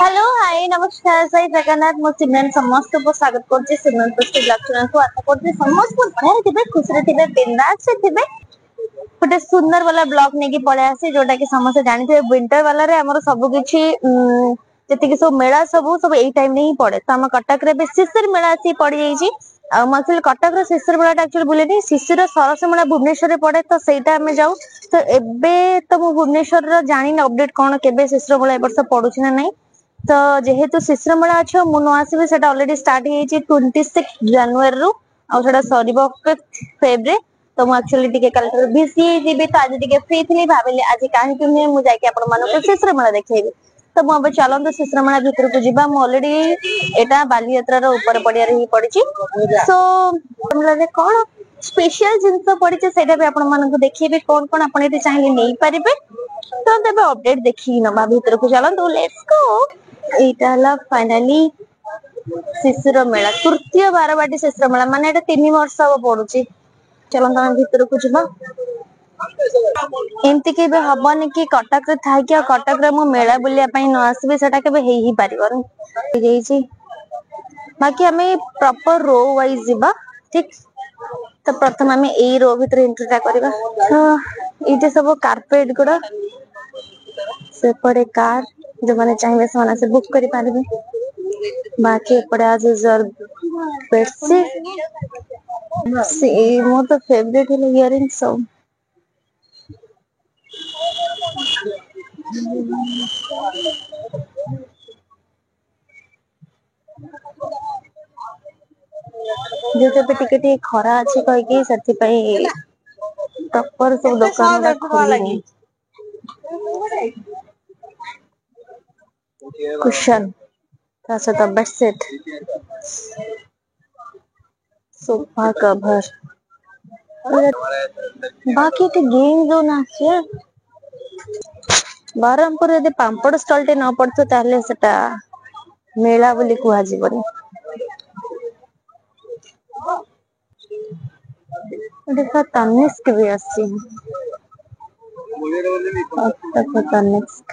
Hello hi नमस्कार जय जगन्नाथ मो सिमरन समस्त को स्वागत करछि सिमरन पुष्टि ब्लॉग चैनल को आशा करछि समस्त को भले थिबे खुश रे थिबे बिंदास से थिबे गोटे सुंदर वाला ब्लॉग नेकी पळे आसी जोटा कि समस्त जानि थे विंटर वाला रे हमर सब किछि जति कि सब मेला सब एई टाइम ने ही पड़े तो हम कटक रे बे शिशिर मेला आसी पड़ी जाई छी आ मसल कटक रे शिशिर मेला एक्चुअली बुलेनी शिशिर सरस मेला भुवनेश्वर रे पड़े तो सेटा हमें जाऊ तो एबे तो मु भुवनेश्वर रो जानि अपडेट कोन केबे शिशिर मेला ए वर्ष पडुछि ना नहीं तो जेहेतु शिशिर मेला अच्छे मु न आसीबे सेटा ऑलरेडी स्टार्ट हे छी 26 जनवरी रु आ सेटा सरीबो फेब्रुआरी तो मु एक्चुअली टिके कल बिसी जीबी तो आज टिके फ्री थी भाबिले आज काहे कि मु जाके आपण मानको शिशिर मेला देखैबे तो मु अब चलंतो शिशिर मेला भीतर को जिबा मु ऑलरेडी एटा बालीयात्रा रो ऊपर पडिया रे ही पडिची सो मेला रे कोन स्पेशल जिंस पडिचे सेटा भी आपण मानको देखैबे कोन कोन आपण एते चाहिले नै परिबे तो तबे अपडेट देखि नबा भीतर को चलंतो लेट्स गो एटा फाइनली शिशिर मेला तृतीय बारवाटी शिशिर मेला माने एटा 3 वर्ष अब पडुची चलन तमे भीतर को जिबा एमती के हबनी कि कटक रे थाई कि कटक रे मो मेला बुलिया पई न आसीबे सेटा केबे हेई ही पारिबन जेइची बाकी हमें प्रॉपर रो वाइज जिबा ठीक तो प्रथम हमें एई रो भीतर एंट्रीटा करबा तो इते सब कारपेट गुडा से पड़े कार जो माने चाहिए से से बुक करि पारबे बाकी पड़े आज जर बेडसी से मो तो फेवरेट है इयरिंग सब जो पे टिके खरा अछि कहि कि सति पई प्रॉपर सब दुकान खोली कुशन तासे तो बेडशीट सोफा कवर बाकी के गेम जोन आछे बरहमपुर यदि पांपड़ स्टॉल टे न पड़तो ताले सेटा मेला बोली कुआ जीवनी देखा तनिष्क भी आसी तनिष्क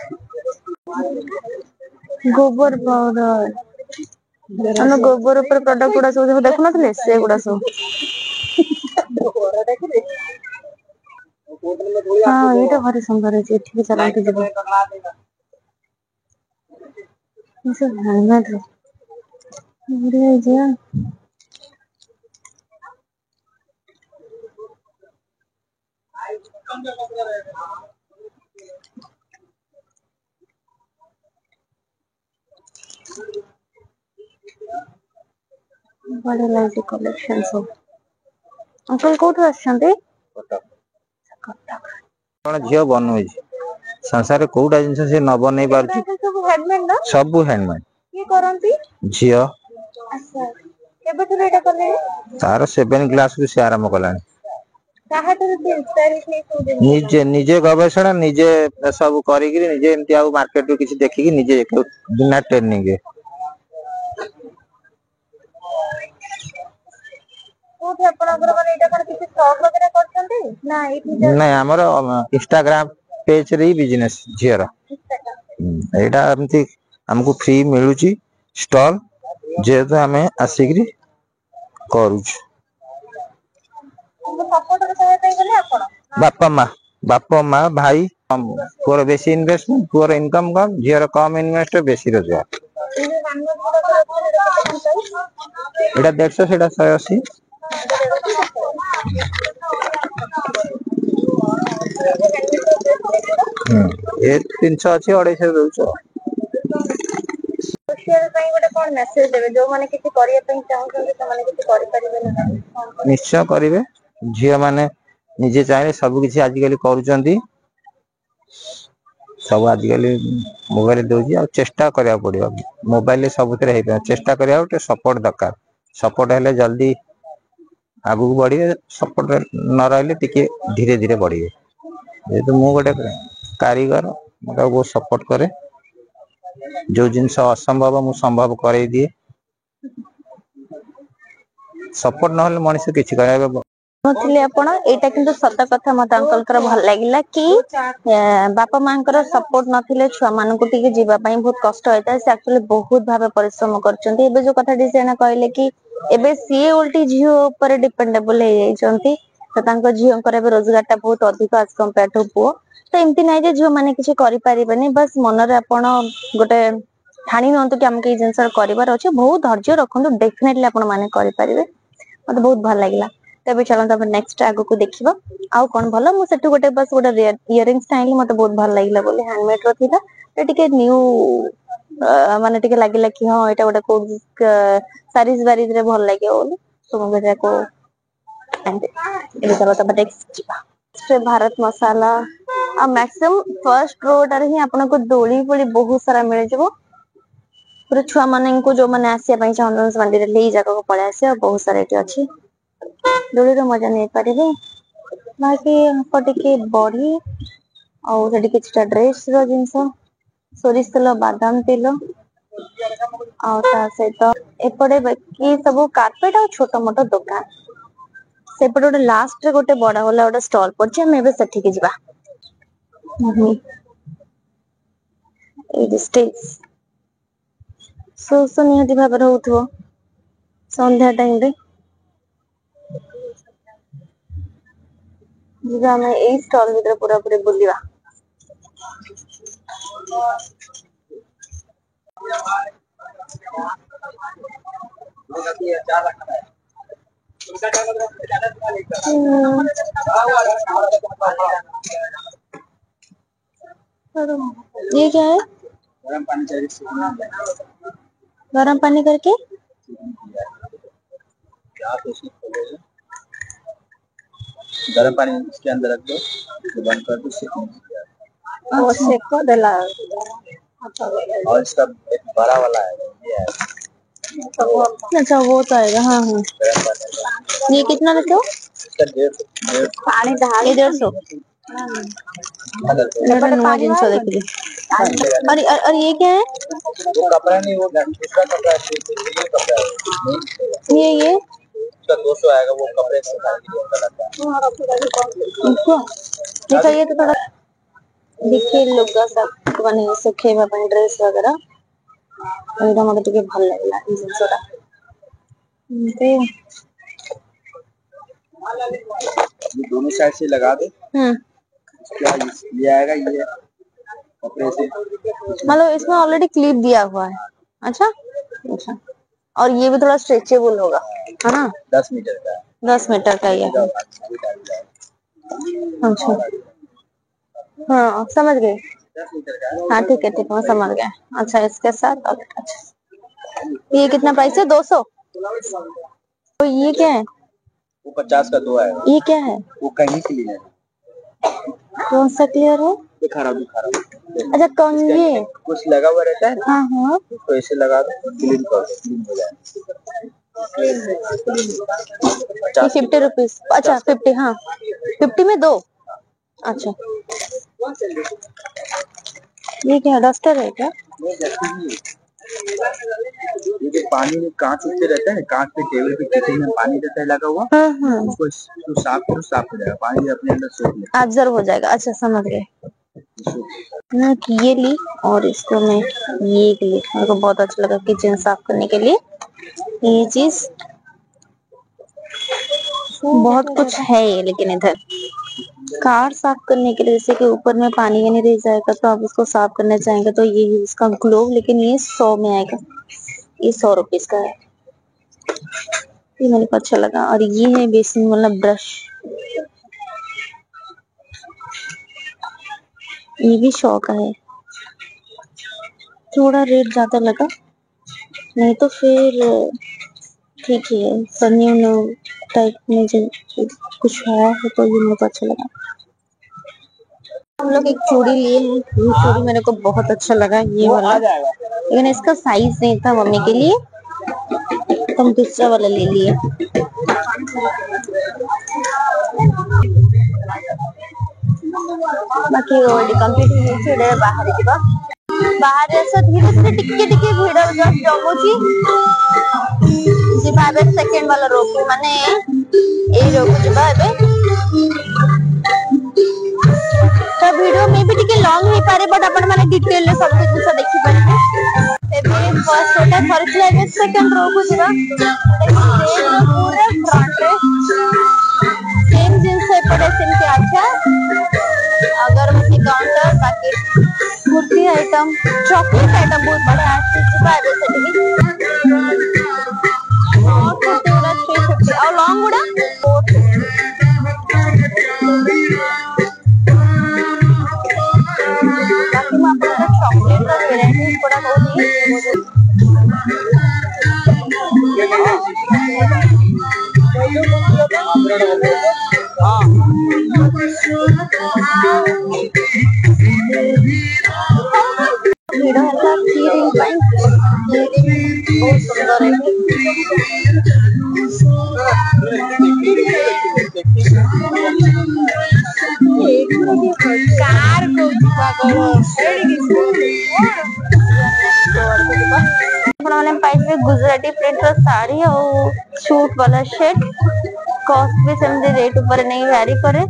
गोबर पाउडर अन गोबर ऊपर प्रोडक्ट गुडा सब देखु नथले से गुडा सब हां एटा भारी सुंदर है ठीक चला के जब इसे हेलमेट बढ़िया जे बड़े लाइट कलेक्शन सब अंकल कोठो आछंते कौन झील बनू संसार कोटा जिन से न बन सब हैंडमेड झील तार 7 क्लास रु से आरंभ कला निजे निजे गवेषणा निजे सब करी निजे एमती आ मार्केट किसी देखिकी निजे बिना ट्रेनिंग नहीं हमर इंस्टाग्राम पेज रे बिजनेस झीर एटा एमती हमको फ्री मिलुची स्टॉल जेतो हमें आसिकरी करूछ बापा माँ भाई पूरा बेसी इन्वेस्टमेंट पूरा इनकम कम झीर कम इन्वेस्ट बेसी रोजगार एटा 150 सेटा 180 ए 300 अछि 250 दउछ सोशल पई गोटे कोन मेसेज देबे जो माने किछि करिया पई चाहउछन से माने किछि करि परिबे ना निश्चय करिवे झिया माने निजे चाहे सब किछि आज काली करूचंती सब आज काली मोबाइल दोजी आ चेष्टा करिया पड़ियो मोबाइल ले सब तरे हे चेष्टा करिया ओटे सपोर्ट दरकार सपोर्ट हेले जल्दी आगु बढ़िए सपोर्ट न रहले टिके धीरे धीरे बढ़िए जेतु मु गोटे कारीगर मटा वो सपोर्ट करे जो जिनस असंभव मु संभव करे दिए सपोर्ट न होले मनुष्य किछि करे नुथिले आपण एटा किंतु सत कथा मत अंकल कर भल लागिला कि बापा मांकर सपोर्ट नथिले छुआ मान को टिके जीवा पई बहुत कष्ट होता है। से एक्चुअली बहुत भाबे परिश्रम करचंती। एबे जो कथा डिसेना कहले कि एबे सी उल्टी झियो ऊपर डिपेंडेबल हे जाइचंती। तो तांको झियो करे रोजगार टा बहुत अधिक आज कंपेयर टू पुओ। तो एमती नाही जे झियो माने किछि करि परिबेनी। बस मन रे आपण गोटे ठाणी नंतु कि हमके जिंस करिवार अछि। बहुत धैर्य रखंतु डेफिनेटली आपण माने करि परिबे। मते बहुत भल लागिला। तबे चलंत अब नेक्स्ट आगो को देखिबा आउ कोन भलो। मु सेटु गोटे बस गोटे इयरिंग्स टाइल मते बहुत भल लागिला बोले हैंडमेड रो थिला। ए टिके न्यू माने टिके लागिला कि हां एटा गोटे को सारीज बारीज रे भल लागियो बोले। तो मु बेटा को ए चलो तब नेक्स्ट से भारत मसाला आ मैक्सिमम फर्स्ट रोड रे ही आपन को दोली बोली बहुत सारा मिल जबो। पूरा छुआ माने को जो माने आसिया पई चाहन मंडी रे ले जगह को पळे आसे बहुत सारा एटी अछि। दोली रो मजा नै परिबे। बाकी पटिके बड़ी और सेठी किछटा ड्रेस रो जिंस सोरिस तेल बादाम तेल और ता सहित एपड़े बाकी सब कारपेट और छोटो मोटो दुकान सेपटे गोटे लास्ट रे गोटे बड़ा वाला गोटे स्टॉल पड़छि। हम एबे सेठी के जिबा। A stage so निहति भाबरे होथबो Sandhya time रे जिबा हम ए स्टॉल भीतर पूरा पूरी बुलिबा। ये क्या है? गरम पानी चाहिए। गरम पानी करके गरम पानी इसके अंदर रख दो, बंद कर दो, सेकने वो सेको देला। और इसका एक बड़ा वाला है ये है। अच्छा वो तो आएगा। हाँ हाँ ये कितना लेते हो? इसका 150 पानी ढाल 150 नवा जिनस देखिए। और ये क्या है? वो कपड़ा नहीं, वो दूसरा कपड़ा है। ये इसका 200 आएगा। वो कपड़े से ये चाहिए तो थोड़ा देखिए लुगा सब बने सुखेबा पई ड्रेस वगैरह एटा मते टिके भल लागला ई जिंसरा। ते ये दोनों साइड से लगा दे। क्या ये आएगा ये कपड़े से, मतलब इसमें ऑलरेडी क्लिप दिया हुआ है। अच्छा अच्छा और ये भी थोड़ा स्ट्रेचेबल होगा है ना? 10 मीटर का है। 10 मीटर का ये है। अच्छा हाँ समझ गए। 10 मीटर का है। हाँ ठीक है मैं समझ गया। अच्छा इसके साथ अच्छा ये कितना प्राइस है? 200। तो ये क्या है? वो 50 का 2 आएगा। ये क्या है? वो कहीं के लिए है। कौन सा क्लियर है? दिखा रहा। अच्छा कौन ये कुछ लगा हुआ रहता है ना। हाँ हाँ तो ऐसे लगा दो, क्लीन कर दो, क्लीन हो जाए। 50 रुपीज। अच्छा 50 हाँ 50 में 2। अच्छा ये क्या डस्टर है क्या? ये पानी में कांच उठते रहता है, कांच पे टेबल पे किचन में पानी रहता है लगा हुआ। उसको तो साफ करो, साफ हो जाएगा, पानी अपने अंदर सोख लेगा, ऑब्जर्व हो जाएगा। अच्छा समझ गए। मैं ये ली और इसको मैं ये ली। मेरे को बहुत अच्छा लगा किचन साफ करने के लिए ये चीज। बहुत कुछ है ये लेकिन इधर कार साफ करने के लिए जैसे कि ऊपर में पानी नहीं रह जाएगा तो आप उसको साफ करना चाहेंगे तो ये इसका ग्लोव। लेकिन ये 100 में आएगा। ये 100 रुपीज का है। ये मेरे को अच्छा लगा। और ये है बेसिन वाला ब्रश। ये भी 100 का है। थोड़ा रेट ज्यादा लगा नहीं तो फिर ठीक ही है। सन्नी टाइप में जो कुछ है तो ये मेरे को अच्छा लगा। हम लोग एक चूड़ी लिए हैं। ये चूड़ी मेरे को बहुत अच्छा लगा ये वाला। लेकिन इसका साइज नहीं था मम्मी के लिए तो हम दूसरा वाला ले लिए। बाकी रोड कंप्लीट हो बाहर ଯିବା। बाहर से धीरे धीरे टिके टिके भिड़ जस्ट जमुची। ଯିବା ଏବେ ସେକେଣ୍ଡ ବାଲା ରୋ କୁ ମାନେ ଏଇ ରୋ କୁ ଯିବା ଏବେ ତ ଭିडिଓ मे भी ଟିକେ ଲଙ୍ଗ ହେଇପାରେ ବଟ୍ ଆପଣ ମାନେ ଡିଟେଲ ରେ ସବୁ ଜିନିଷ ଦେଖି ପାରିବେ ଏବେ ଫର୍ଷ୍ଟ रोटा ସରିଥିଲା ଏବେ सेकंड रो को ଯିବା स्टेज ର पूरा फ्रंट रे सेम जिंस एपटे सेमती अच्छा अगरबत्ती काउंटर बाकी कुर्ती आइटम चॉकलेट आइटम बहुत बढ़िया आछि ଯିବା ଏବେ ସେଠିକି कुर्ती गुड़ा 350 और लॉन्ग गुड़ा 450 बाकी मैं आपको चॉकलेट का वेराइटीज गुड़ा कहूनी ଭିଡ ହେଲା କି ରିଙ୍ଗ ପାଇଁ ବହୁତ ସୁନ୍ଦର कार को पाइबे गुजराती प्रिंट रो साड़ी और सूट वाला शर्ट कॉस्ट भी सेमती रेट ऊपर नहीं वैरी करे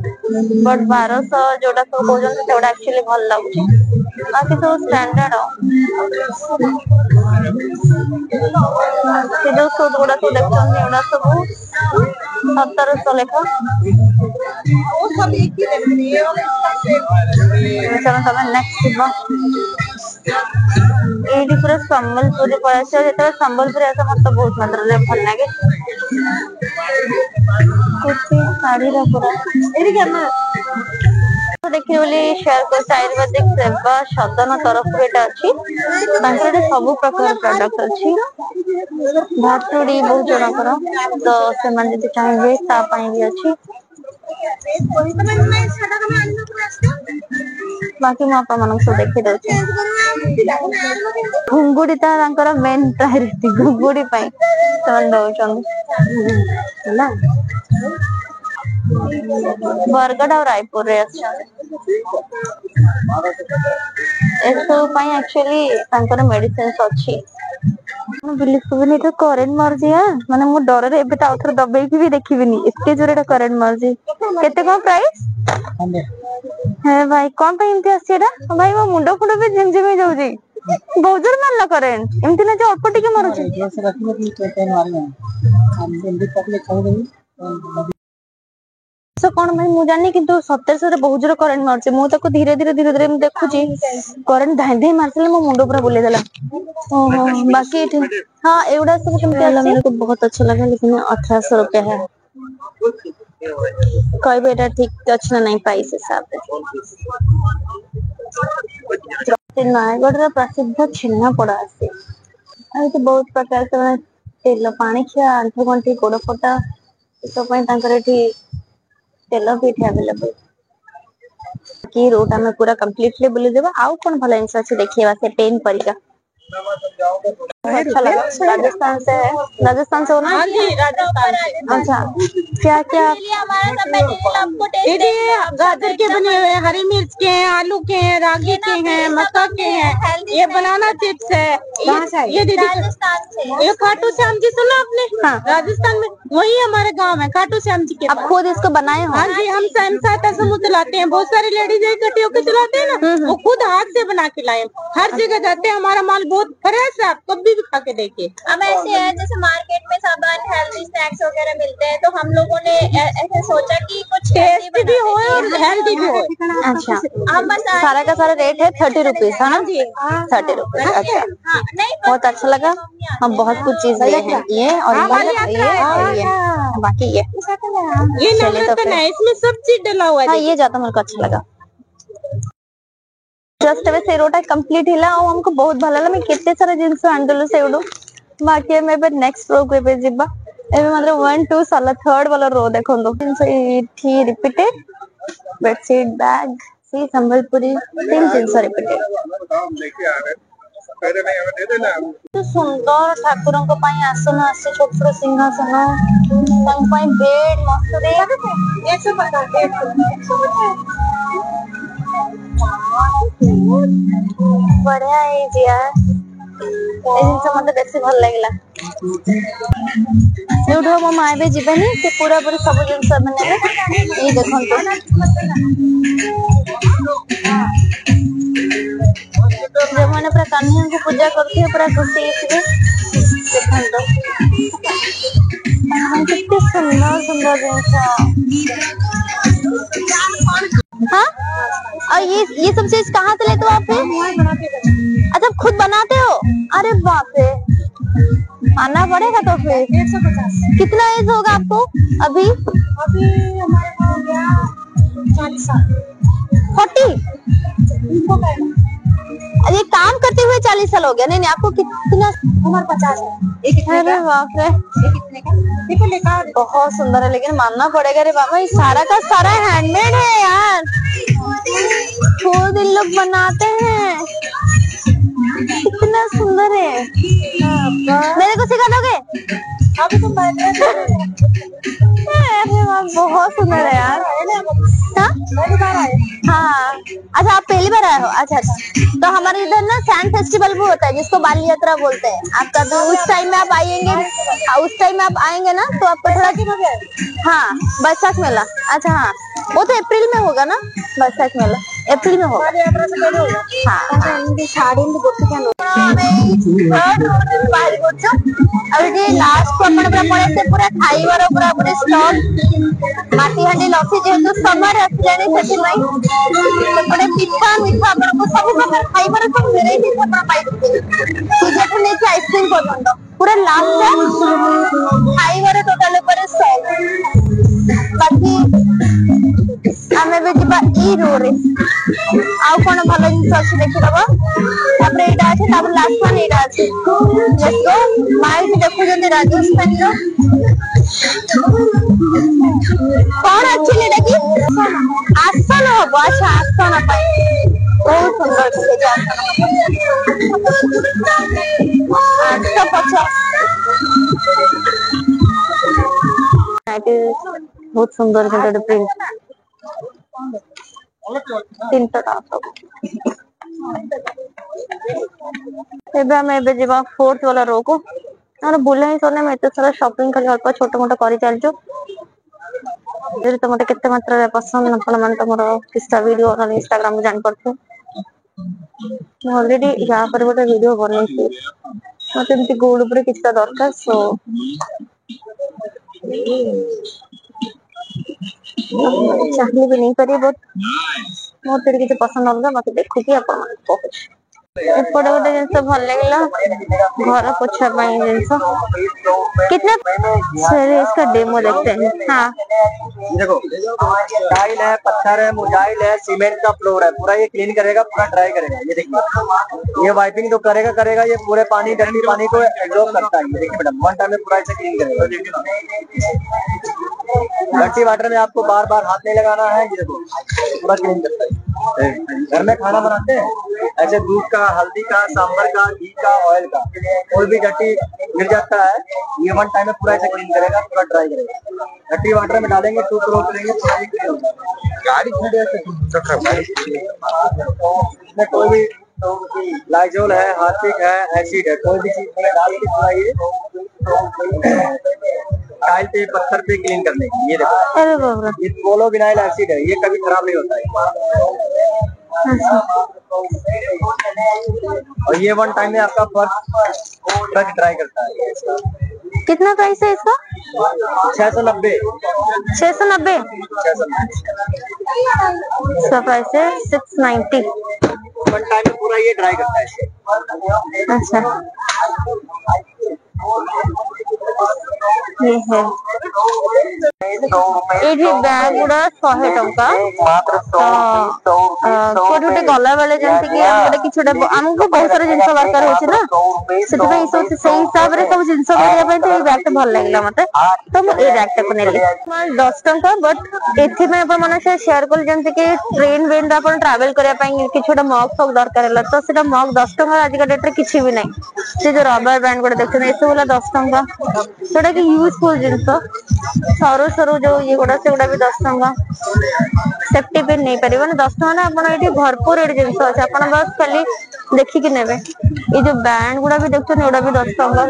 बट 1200 जोड़ा सब कहउछन सेटा एक्चुअली भल लागुची बाकी सब स्टैंडर्ड से जो सूट गुड़ा सब देखछन एडा सब 1700 लेखा वो सब एक ही चलो तब नेक्स्ट दिबा एडी पूरा संबलपुरी पड़ाछ जेते संबलपुरी ऐसा मत बहुत मात्रा रे भल लागे कुछ साड़ी रा पूरा एडी केना तो देखि बोली शेयर को आयुर्वेदिक सेवा सदन तरफ एटा अछि तांकरे सब प्रकार प्रोडक्ट अछि भातुडी बहुत जणा करो तो से मन जे चाहे ता पई भी अछि बाकी मैं आप मन सब देखि दउ घुंगुडी ता तांकर मेन प्रायोरिटी घुंगुडी पई तन दउचन हैला बरगढ़ और रायपुर रे अच्छा एसो पई एक्चुअली तांकर मेडिसिन अछि बिलीव करबेनी तो करेंट मार दिया माने मो डर रे एबे आउथर दबे की भी देखिबिनी एते जोरेटा करेंट मार जी केते को प्राइस है भाई कौन पे इनते आसीडा भाई वो मुंडो फुंडो पे झिमझिम हो जाउ जी बहुत जोर मारला करेंट एमती ना जे अल्प टिके मारू छी से रखने की चेक मारना हम जल्दी तक ले खाऊ देई सो कोन मैं मु जानि किंतु 1700 रे बहुत जोर करेंट मारछ मु तको धीरे धीरे मैं देखुची करेंट धाई धाई मारसले मो मुंडो पूरा बुले देला ओहो बाकी हां एवडा सब केमते आला मेरे को बहुत अच्छा लगा लेकिन 1800 रुपया है कोई बेटा ठीक अच्छा नहीं प्राइस हिसाब से नायगढ़ रा प्रसिद्ध छेना पड़ा आसे आ तो बहुत प्रकार से तेल पानी खिया आंठो गंठी गोड़ फटा तो पई तांकर एठी तेल भी अवेलेबल की रोड हमें पूरा कंप्लीटली बुले देबा आउ कोन भला इंसा से देखिएवा से पेन परिका अच्छा लगा राजस्थान से है राजस्थान से हो ना जी राजस्थान से अच्छा क्या क्या हमारा सब मटेरियल आपको टेस्ट गाजर के बने हुए हैं हरी मिर्च के हैं आलू के हैं रागी के हैं मक्का के हैं ये बनाना चिप्स है ये दीदी राजस्थान से ये खाटू श्याम जी सुना आपने हाँ राजस्थान में वही हमारे गांव है खाटू श्याम जी के आप खुद इसको बनाए हो हाँ जी हम स्वयं सहायता समूह चलाते हैं बहुत सारी लेडीज इकट्ठी होकर चलाते हैं ना वो खुद हाथ से बना के लाए हर जगह जाते हैं हमारा माल बहुत फ्रेश है कभी भी खा के देखिए हम ऐसे है जैसे मार्केट में सामान हेल्दी स्नैक्स वगैरह मिलते हैं तो हम लोगों ने ऐसे सोचा कि कुछ टेस्टी भी हो और हेल्दी भी हो अच्छा हम बस सारा का सारा रेट है 30 रुपीज है ना 30 रुपीज अच्छा बहुत अच्छा लगा हम बहुत कुछ चीज लिए हैं ये और ये बाकी ये इसमें सब चीज डला हुआ है ये ज्यादा मेरे को अच्छा लगा जस्ट वे सेरोटा कंप्लीट हिला और हमको बहुत भल लागला मैं केते सारा जिंस हैंडल सेउडो बाकी मैं बे नेक्स्ट रो को पे जिबा एबे मतलब 1 2 साला थर्ड वाला रो देखो दो जिंस इठी रिपीटेड बेडशीट बैग सी संबलपुरी तीन जिंस रिपीटेड तो सुंदर ठाकुरों को पाई आसन आसे छोट छोट सिंहासन तंग पाई बेड मस्त दे 150 बढ़िया है जी यार ए जिनसे मते बेसी भल लागला जोठो मो माँ भी जीवेनी से पूरा पूरी सब जिनस मैंने ये देखंतो जो मैंने पूरा कन्या को पूजा करते पूरा खुशी थे देखंतो कितने सुंदर सुंदर जिनस। हाँ और ये सब चीज कहाँ से लेते हो आप? अच्छा खुद बनाते हो? अरे बाप रे आना पड़ेगा तो फिर। 150। कितना एज होगा आपको अभी? अभी हमारे हो गया 40 साल। 40? ये काम करते हुए 40 साल हो गया। नहीं आपको कितना? उम्र 50 है। अरे बाप रे देखो लेकर बहुत सुंदर है लेकिन मानना पड़ेगा रे बाबा ये सारा का सारा हैंडमेड है यार। खुद इन लोग बनाते हैं कितना सुंदर है। मेरे को सिखा दोगे? अभी तुम अरे वाह बहुत सुंदर है यार। हाँ अच्छा आप पहली बार आए हो? अच्छा अच्छा तो हमारे इधर ना सैंड फेस्टिवल भी होता है जिसको बाल यात्रा बोलते हैं। आपका तो उस टाइम में आप आएंगे उस टाइम में आप आएंगे ना तो आपका थोड़ा हाँ बैसाख मेला। अच्छा हाँ वो तो अप्रैल में होगा ना बैसाख मेला अप्रैल में होगा। हाँ अभी लास्ट को अपन पड़े पूरा खाइबार पूरा पूरे स्टॉल माटी हांडी लसी जेहेतु समर आसलानी सेपटे पिठा मिठा आपको सब प्रकार खाइबार सब वेराइटी अपन पाइबे पिज्जा ने आइसक्रीम पर्यंत पूरा लास्ट खाइबार टोटल ऊपर स्टॉल। बाकी आमे भी जिबा ई रो रे आउ कोन भलो जिंस अछि देखि दबा तापर एटा अछि तापर लास्ट वन एटा अछि लेट्स गो माइक देखु जंदे राजस्थान रो कोन अछि लेटा की आसन हो अच्छा आसन पाई बहुत सुंदर छै आसन 850 बहुत सुंदर प्रिंट 300 टाका फोर्थ वाला रो को बुला ही सोने में एत सारा शॉपिंग खाली अल्प छोट मोट कर चलचु तो मत केते मात्रा पसंद आपण मन तुमरो किस्सा वीडियो और इंस्टाग्राम में जान पड़थु ऑलरेडी या पर गोटे वीडियो बनै छी मते एमती गोल्ड ऊपर किस्सा दरकार सो चाहले भी नहीं करी बट मोर तेरे किसी पसंद अलगा मत देखु कि अपन पहुंच एपटे गोटे जिनस भल लगला घर पोछा जिनस कितने इसका डेमो देखते हैं। हाँ देखो टाइल है पत्थर है मोजाइल है सीमेंट का फ्लोर है पूरा ये क्लीन करेगा पूरा ड्राई करेगा। ये देखिए ये वाइपिंग तो करेगा ये पूरे पानी डर्टी पानी को एब्जॉर्ब करता है। ये देखिए मैडम 1 टाइम में पूरा ऐसे क्लीन करेगा। डर्टी वाटर में आपको बार बार हाथ नहीं लगाना है। ये देखो पूरा क्लीन करता है। घर में खाना बनाते हैं ऐसे दूध का हल्दी का सांभर का घी का ऑयल का कोई भी डर्टी गिर जाता है ये 1 टाइम में पूरा ऐसे क्लीन करेगा पूरा ड्राई करेगा। डर्टी वाटर में डालेंगे 2 करोड़ करेंगे गाड़ी इसमें कोई भी लाइजोल है हार्पिक है एसिड है कोई भी चीज में डाल के पूरा ये टाइल पे पत्थर पे क्लीन करने की। ये देखो ये पोलो विनाइल एसिड है ये कभी खराब नहीं होता है। और ये 1 टाइम में आपका फर्श ड्राई करता है। कितना प्राइस है इसका? 690 इसका प्राइस है 690। 1 टाइम में पूरा ये ड्राई करता है। अच्छा ये है ये बैग गुड़ा 100 टंका कोठे गला बेले जंती कि हम कि छोटे हमको बहुत सारा जिंस दरकार होची ना सेते पे सब से हिसाब रे सब जिंस करिया पे तो ये बैग तो भल लागला मते तो मैं ये बैग को नेली 10 टंका बट एथि में अपन मन से शेयर कर जंती कि ट्रेन वेन अपन ट्रैवल करिया पे कि छोटा मग सब दरकार है तो सेटा मग 10 टंका आज का डेट रे किछि भी नहीं से जो रबर बैंड को देखते ऐसे वाला 10 टंका सेटा कि यूजफुल जिंस सरो सरो जो ये गोड़ा से गोड़ा भी 10 टंका सेफ्टी पिन नहीं पारे 10 टका ना आपण एठी भरपूर एठी जिंस अछि आपण बस खाली देखि कि नेबे ए जो बैंड गुडा भी देखछन एडा भी 10 टका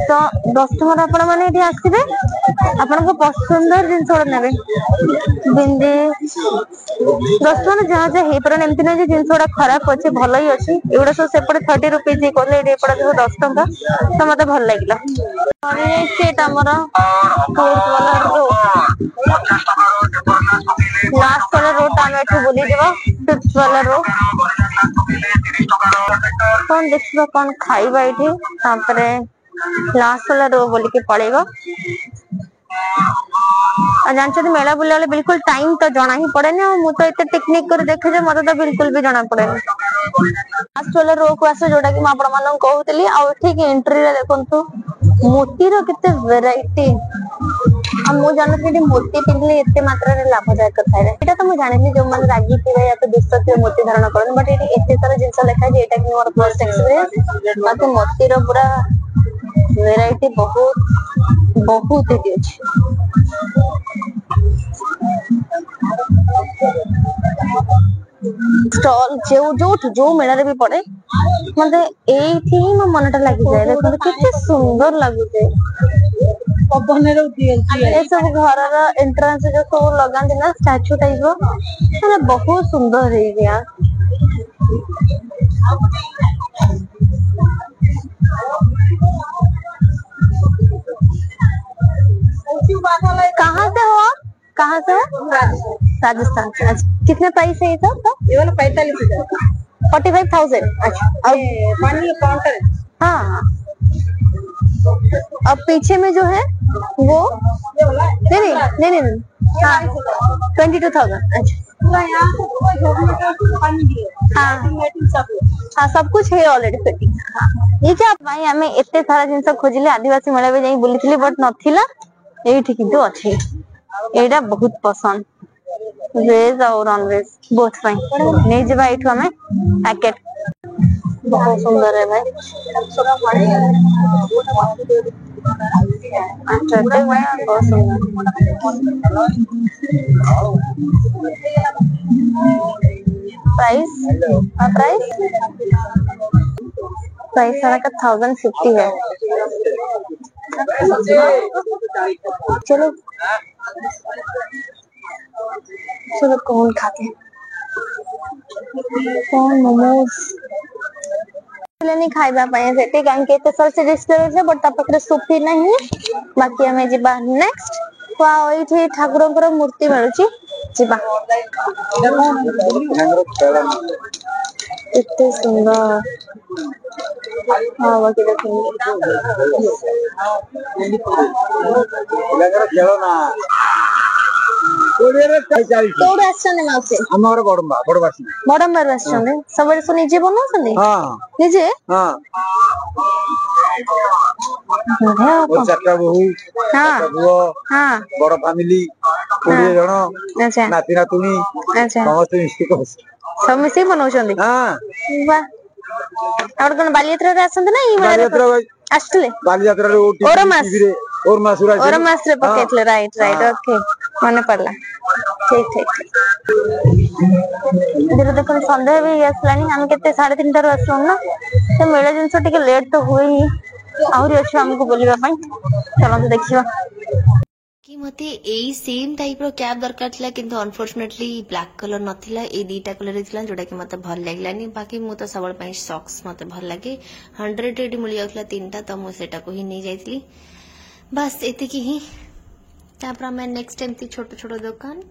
तो 10 टका आपण माने एठी आसीबे आपण को पसंदर जिंस ओड नेबे बिंदी 10 टका जहां जे हे पर एमति ना जे जिंस ओडा खराब अछि भलो ही अछि एडा सब सेपटे 30 रुपीस जे कोले एडी एपडा जो 10 टका तो मते भल लागिला अरे सेट हमरा कोर्स वाला रो लास्ट वाला रोड आमे एठू बोली देबा 5th वाला रो कौन देखिबा कौन खाइबा एठी तापरे लास्ट वाला रो बोली के पड़ेगा जानते मेला बुला बिल्कुल टाइम तो जना ही पड़े ना मु तो इतने टेक्निक कर देखे जे मते तो बिल्कुल भी जना पड़े लास्ट वाला रो को आसे जोटा कि म आपण मानन कहउतली आ ठीक एंट्री रे देखंतु मोती रो केते वैरायटी आ मु जानत कि मोती पिनले एते मात्रा रे लाभदायक थाए एटा तो मु जाने जो मन रागी पिबे या तो दुष्ट मोती धारण करन बट एटी एते सारा जिंस लेखा जे एटा कि मोर फर्स्ट एक्सपीरियंस बाकी मोती रो पूरा वैरायटी बहुत बहुत ही अछि स्टॉल जो मेला रे भी पड़े मते एठी म मनटा लागि जाय देखो किते सुंदर लागु जे पवन रे उठी ए सब घर रा एंट्रेंस जो सब लगान ना स्टैचू टाइप रो माने बहुत सुंदर है गया कहाँ से हो आप कहाँ से हो राजस्थान से अच्छा कितने प्राइस है ये सब ये वाला 45,000 अच्छा और पानी काउंटर हाँ अब पीछे में जो है वो नहीं हाँ 22,000 अच्छा हाँ सब कुछ है ऑलरेडी फिटिंग हाँ ये क्या भाई हमें इतने सारा जिनस खोजिले आदिवासी मेला भी जाई बुलीथिली बट नथिला एठी किंतु अछि एटा बहुत पसंद वेज और नॉन वेज बोथ फाइन नहीं जबा एठू हमें पैकेट बहुत सुंदर है भाई अच्छा बहुत सुंदर प्राइस प्राइस सारा का 1050 है चलो चलो कौन खाते कौन मोमोज नहीं खाइबा पाए सेठी काहे के सर से डिस्टर्ब है बट तापकरे सुफी नहीं बाकी हमें जिबा नेक्स्ट वाओ एठी ठाकुरଙ୍କର मूर्ति मिलुची जिबा इतने सुंदर हाँ बाकी देखेंगे कोड आछन माउसे हमर बड़बासी बड़म्बर आछन सबरे सो निजे बनौछन हां निजे हां और चक्का बहु हां हां बड़ फैमिली 20 जण अच्छा नाती नातुनी अच्छा समस्त मिस्टी को सब मिसे बनौछन हां वाह और कोन बालियात्रा रे आछन ना ई बालियात्रा आछले बालियात्रा रे ओटी और मास रे पकेटले राइट ओके माने पड़ला ठीक इधर देखो संदेह भी आसलानी हम केते 3:30 रो आसलो ना तो मेला जिंस टिके लेट तो हुई ही आउरी अच्छा हमको बोलिबा पई चलो तो देखिबा कि मते एई सेम टाइप रो कैप दरकार थिला किंतु अनफॉर्चूनेटली ब्लैक कलर नथिला ए दीटा कलर थिला जोटा कि मते भल लागलानी बाकी मु तो सबल पई सॉक्स मते भल लागे 100 एडी मिल जाउतला तीनटा तो मु सेटा को ही नै जाइतली बस एते की ही तापर मैं नेक्स्ट टाइम ती छोटो छोटो दुकान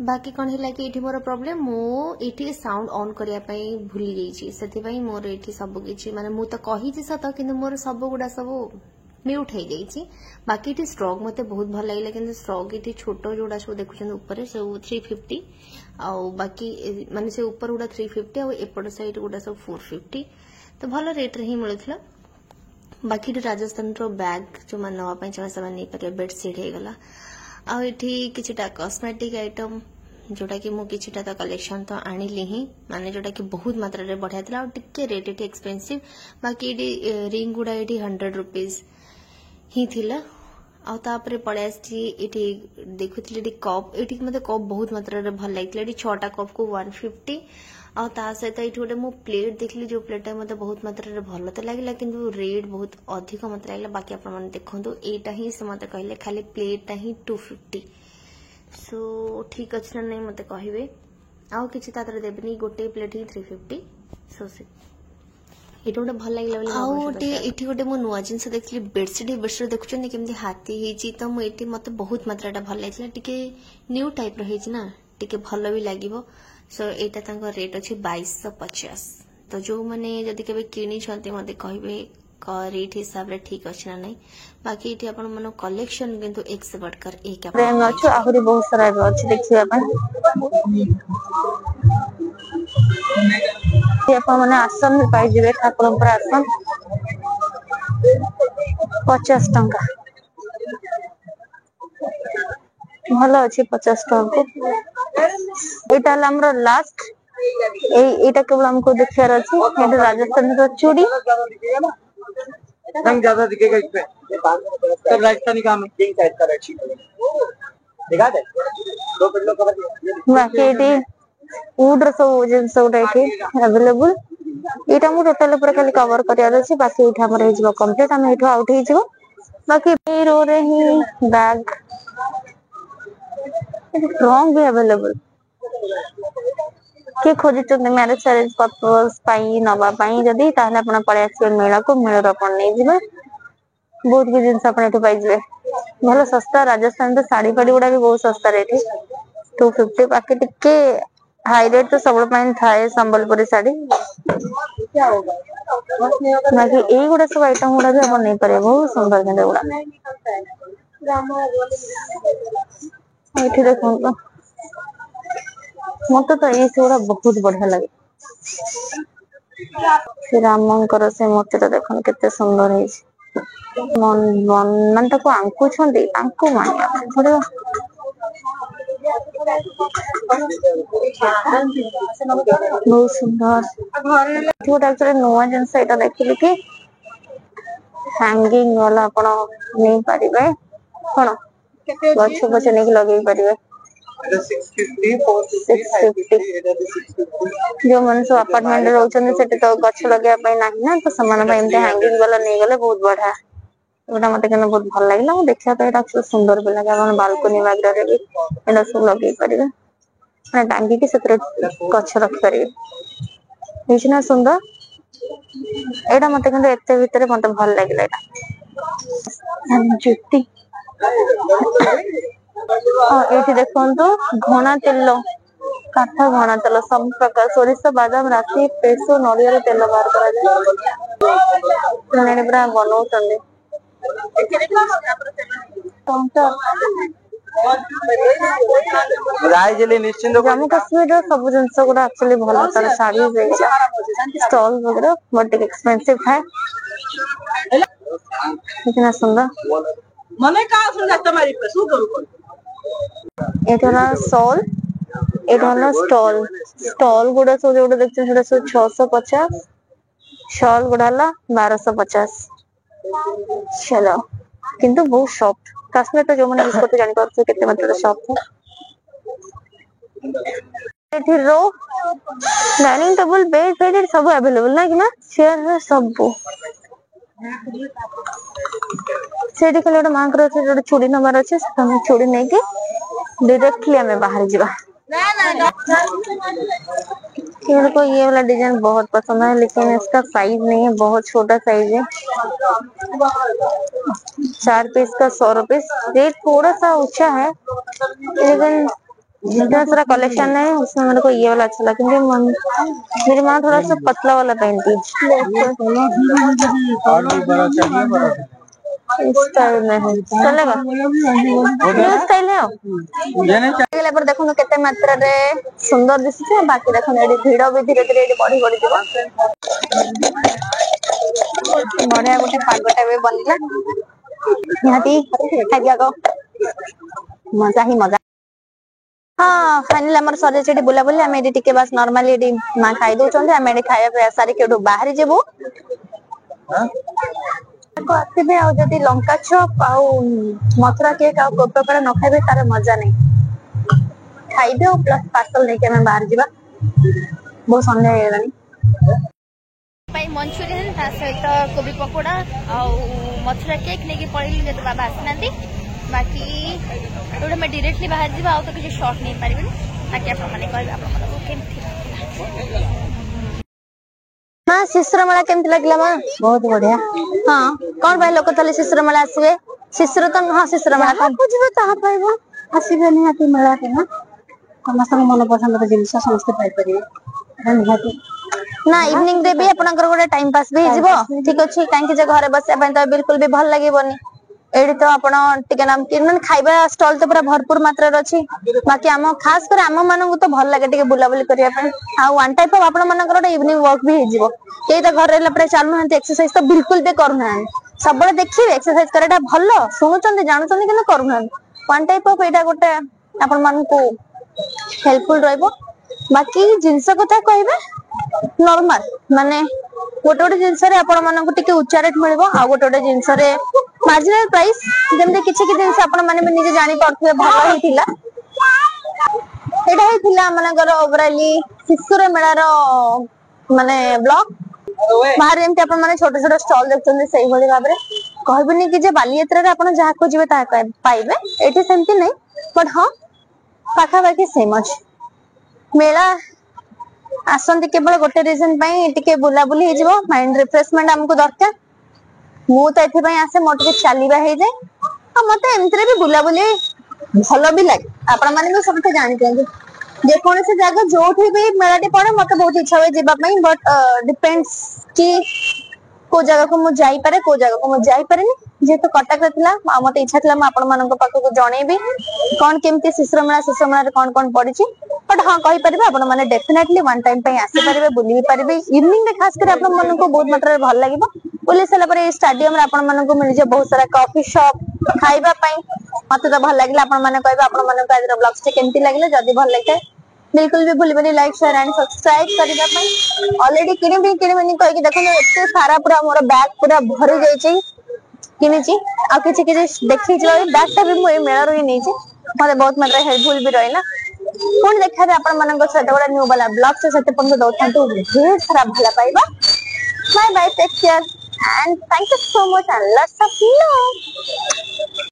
बाकी कौन है कि एठी मोर प्रॉब्लम मो एठी साउंड ऑन करिया पई भूली गई छी सेति पई मोर एठी सब किछि माने मु तो कहि छी सत किंतु मोर सब गुडा सब म्यूट हो गई बाकी एठी स्ट्रोक मते बहुत भल लागले किंतु स्ट्रोक एठी छोटो जोडा सब देखुछन ऊपर से 350 आ बाकी माने से ऊपर गुडा 350 आ एपड साइड गुडा सब 450 तो भल रेट रे ही मिलथला बाकी राजस्थान रो बैग जो मान नवा पई चमा सब नै पर बेडशीट हे गला आ एठी किछटा कॉस्मेटिक आइटम जोटा कि मु किछटा तो कलेक्शन तो आनिली ही माने जोटा कि बहुत मात्रा रे बढ़िया थला और टिके रेट एठी एक्सपेंसिव बाकी एडी रिंग गुडा एठी 100 रुपीस ही थिला ଆଉ ତାପରେ ପଳେଇ ଆସିଛି ଏଠି ଦେଖୁଥିଲି ଏଠି କପ୍ ଏଠି ମତେ କପ୍ ବହୁତ ମାତ୍ରାରେ ଭଲ ଲାଗିଥିଲା ଏଠି 6ଟା କପ୍ କୁ 150 ଆଉ ତା ସହିତ ଏଠି ଗୋଟେ ମୁଁ ପ୍ଲେଟ୍ ଦେଖିଲି ଯୋଉ ପ୍ଲେଟଟା ମତେ ବହୁତ ମାତ୍ରାରେ ଭଲ ତ ଲାଗିଲା କିନ୍ତୁ ରେଟ୍ ବହୁତ ଅଧିକ ମତେ ଲାଗିଲା ବାକି ଆପଣ ମାନେ ଦେଖନ୍ତୁ ଏଇଟା ହିଁ ସେ ମତେ କହିଲେ ଖାଲି ପ୍ଲେଟଟା ହିଁ 250 ସो ଠିक ଅଛି ନା ନାହିଁ ମତେ କହିବେ ଆଉ କିଛି ତା ଦେହରେ ଦେବେନି ଗୋଟେ ପ୍ଲେଟ୍ ହିଁ 350 ସो ସେ ଏଇଟା ଗୋଟେ ଭଲ ଲାଗିଲା ବୋଲି ଆଉ ଗୋଟେ ଏଠି ଗୋଟେ ମୁଁ ନୂଆ ଜିନିଷ ଦେଖିଲି ବେଡସିଟ୍ ଦେଖୁଛନ୍ତି କେମିତି ହାତୀ ହେଇଛି ତ ମୁଁ ଏଠି ମତେ ବହୁତ ମାତ୍ରାଟା ଭଲ ଲାଗିଥିଲା ଟିକେ ନ୍ୟୁ ଟାଇପର ହେଇଛି ନା ଟିକେ ଭଲ ବି ଲାଗିବ ସो ଏଇଟା ତାଙ୍କ ରେଟ୍ ଅଛି 2250 ତ ଯୋଉମାନେ ଯଦି କେବେ କିଣିଛନ୍ତି ମତେ କହିବେ ରେଟ୍ ହିସାବରେ ଠିକ ଅଛି ନା ନାହିଁ ବାକି ଏଠି ଆପଣ ମାନଙ୍କ କଲେକ୍ସନ କିନ୍ତୁ ଏକ ସେ ବଢकर ଏକ ପ୍ରେମ ଅଛି ଆହୁରି ବହୁତ ସାରା ଏବେ ଅଛି ଦେଖିବା ପାଇଁ ଆପଣ ମାନେ ଆସନ ବି ପାଇଯିବେ ଠାକୁରଙ୍କର ଆସନ 50 ଟଙ୍କା ଭଲ ଅଛି 50 ଟଙ୍କା ଏଇଟା ହେଲା ଆମର ଲାଷ୍ଟ ଏଇଟା କେବଳ ଆମକୁ ଦେଖିବାର ଅଛି ଏଇଟା ରାଜସ୍ଥାନର ଚୁଡ଼ି रंग ज्यादा दिखेगा इसमें सब राजस्थानी काम है किंग साइज का बेडशीट दिखा दे दो पिल्लो कवर बाकी एटी वुड ର ସବୁ ଜିନିଷ ଗୁଡା ଏଠି अवेलेबल ଏଇଟା ମୁଁ ଟୋଟାଲ ପୁରା ଖାଲି କଭର କରିବାର ଅଛି ବାକି ଏଇଠି ଆମର ହେଇଯିବ କମ୍ପ୍ଲିଟ ଆମେ ଏଇଠୁ ଆଉଟ୍ ହେଇଯିବ बाकी ए रो रे ही बैग स्ट्रॉन्ग भी अवेलेबल के खोजुଛନ୍ତି ମ୍ୟାରେଜ ସାରିଜ पर्पस ପାଇଁ ନବା ପାଇଁ ଯଦି ତାହେଲେ ଆପଣ ପଳେଇ ଆସିବେ ମେଳାକୁ ମେଳାରୁ ଆପଣ ନେଇଯିବେ ବହୁତ କିଛି ଜିନିଷ ଆପଣ ଏଠୁ ପାଇଯିବେ ଭଲ ଶସ୍ତା ରାଜସ୍ଥାନରେ ଶାଢୀ ଫାଡି ଗୁଡା ବି ବହୁତ ଶସ୍ତା ରେଟ୍ 250 ବାକି ଟିକେ हाई रेट तो सब थाए संबलपुरी साड़ी बाकी गुड़ा सब आइटम गुड़ा भी आप नहीं पारे बहुत सुंदर गुड़ा देखो मत तो ये गुड़ा बहुत बढ़िया लगे रामंकर से मूर्ति तो देख केते सुंदर है मन ताको आंकुछंती तांको मानिया बहुत सुंदर एक्चुअली नुआ जिनस एटा देखिली कि हैंगिंग वाला आपण नहीं पारिबे कोन गछ गछ नहीं लगे पारिबे 650 जो मन सब अपार्टमेंट रे रहउछन सेटे तो गछ लगे पई नाही ना तो समान पई एमते हैंगिंग वाला नहीं गले बहुत बढ़िया एटा मते केन बहुत भल लागला देखिया तो एटा सुंदर भी लगे अपन बालकनी वगैरह रे भी एटा सब लगे पारिबे ना टांगी के सत्र गछ रख पारिबे हेछि ना सुंदर एटा मते केन एते भीतर मते भल लागला एटा जुटी एठी देखंतु घणा तेल काठा घणा तेल सब प्रकार सोरिष बादाम राशि पेसो नड़िया तेल बाहर करा जाय पूरा बनाऊ निश्चिंत जम्मू काश्मीर सब जिनस गुड़ा एक्चुअली भल तार साड़ी स्टॉल वगैरह बट एक्सपेंसिव है कितना सुंदर મને કા સમજાય તમારી પર શું કરું પણ এটা না সল এটা হলো স্টল স্টল গুড়া सब जोड़ा देखते हैं सब 650 शॉल गुड़ा हला 1250 चलो किंतु बहुत सॉफ्ट काश्मीर तो जो मैंने यूज करते जानि पारछे केते मात्रा सॉफ्ट है एठी रो डाइनिंग टेबल बेड बेड सब अवेलेबल ना कि ना चेयर सब सेठी खाली गोटे मांकर अच्छे गोटे चूड़ी नंबर अच्छे चूड़ी नहीं कि डायरेक्टली हमें बाहर जावा को ये वाला डिजाइन बहुत पसंद है लेकिन इसका साइज नहीं है बहुत छोटा साइज है 4 पीस का 100 रुपीस रेट थोड़ा सा ऊंचा है लेकिन जितना सारा कलेक्शन है उसमें मेरे को ये वाला अच्छा लगा क्योंकि मेरी माँ थोड़ा सा पतला वाला पहनती स्टाइल में है चलेगा न्यू स्टाइल है पर देखो केते मात्रा रे सुंदर दिसुचे बाकी देखो एडी भीड़ भी धीरे धीरे एडी बढ़ी बढ़ी जीव बढ़िया गोटे पागटा भी बनला निहाती खाइया को मजा ही मजा हाँ फाइनली हमर सरे सेठी बुला बुली हम एडी टिके बस नॉर्मली एडी मां खाइ दउ चंदे हम एडी खाया पे सारी केडो बाहर जेबो लोक आसबे आ जदि लंका चप आ मथुरा केक आ कोपरपड़ा न खाइबे तार मजा नहीं खाइबे और प्लस पार्सल लेके हमें बाहर जीवा बहुत संध्या हेलानी मंचूरियन सहित कोबी पकोड़ा आउ मथुरा केक लेके पड़ेली जब बाबा आसना बाकी जोटा मैं डायरेक्टली बाहर जीवा आउ तो किसी शॉर्ट नहीं पारे बाकी हाँ शिशुर मेला केमती लगला माँ बहुत बढ़िया हाँ कौन भाई लोक ताले शिशुर मेला आसबे शिशुर तो हाँ शिशुर मेला कौन बुझबे ताहा पाइबो आसीबे निहाती मेला के ना समस्त मन पसंद जिनस समस्त पाई परिबे निहाती ना इवनिंग रे भी आपनकर गोटे टाइम पास भी हिजबो ठीक अछि काहे जे घरे बसिया पय तो बिल्कुल भी भल लागिबोनी एडी तो आपण टिके नाम किन खाइबा स्टॉल तो पूरा भरपूर मात्रा रे अछि बाकी हम खास कर हम मानन तो भल लागे टिके बुलाबुली करिया पय आ वन टाइप ऑफ आपण मानकर इवनिंग वॉक भी हिजबो केई तो घर रहला परे चालू हंते एक्सरसाइज तो बिल्कुल भी करू ना सब बळे देखिबे एक्सरसाइज कराटा भलो सुनुचंदी जानुचंदी किन करू ना वन टाइप ऑफ एटा गोटे आपण मान को हेल्पफुल रहइबो बाकी जिंस कथा कहबे नॉर्मल माने गोटे गोटे जिनस आपण मान को टिके उच्चा रेट मिलबो आ गोटे गोटे जिनस रे मार्जिनल प्राइस जेमते किछि कि जिनस आपण माने भी निजे जानि पड़थबे भलो हिथिला एटा हिथिला मनगर ओवरऑली शिशुर मेला रो माने ब्लॉग बाहर जेमते आपण माने छोटे छोटे स्टॉल देखचंदे सही भली भाबरे कहबनी कि जे बालियात्रा रे आपण जहा खोजिबे ता पाइबे एठी सेमती नै बट हां पाखा बाकी सेम अछि मेला आसंती केवल गोटे रीजन टिके बुलाबुली हो जाए माइंड रिफ्रेशमेंट हमको दरकार मु तो एथि आसे मोर टिके चलीबा हो जाए मत एमती भी बुलाबुली भल भी लगे आपण मैंने भी सब जानी जेकोसी जगह जो भी मेलाटी पड़े मत बहुत इच्छा हुए जावाई बट डिपेंड्स कि को जगह को मुझे जाइपे को जगह को मुझे जाइपे जेहेतु कटक रे मत इच्छा था पाखक जनईबी कौन केमती शिशुर मेला कौन कौन पड़ी बट हाँ कही पारे आपण मैंने डेफिनेटली वन टाइम आसी पारे बुली भी पारे इवनिंग रे खास कर आपण मन को बहुत मात्रा भल लगे बुली सारा पर स्टेडियम रे आपण मन को मिल जाए बहुत सारा कॉफी शॉप खाइबा मत तो भल लगे आपण मैंने कहबे आपण मन को आज ब्लॉग्स केमती लगे जदि भल लगे बिल्कुल भी भूलबनी लाइक शेयर एंड सब्सक्राइब करबा पई ऑलरेडी किनिबी कहि कि देखो एते सारा पूरा मोर बैग पूरा भरी जाई छी किनिची आ किछि किछि देखि जो बैग ता भी मोय मेला रही नै छी मते बहुत मात्रा हेल्पफुल भी रहला कोन देखा रे आपण मानन को सते बडा न्यू वाला ब्लॉग से सते पंग दोथांतु ढेर सारा भला पाइबा bye bye take care and thank you so much and lots of love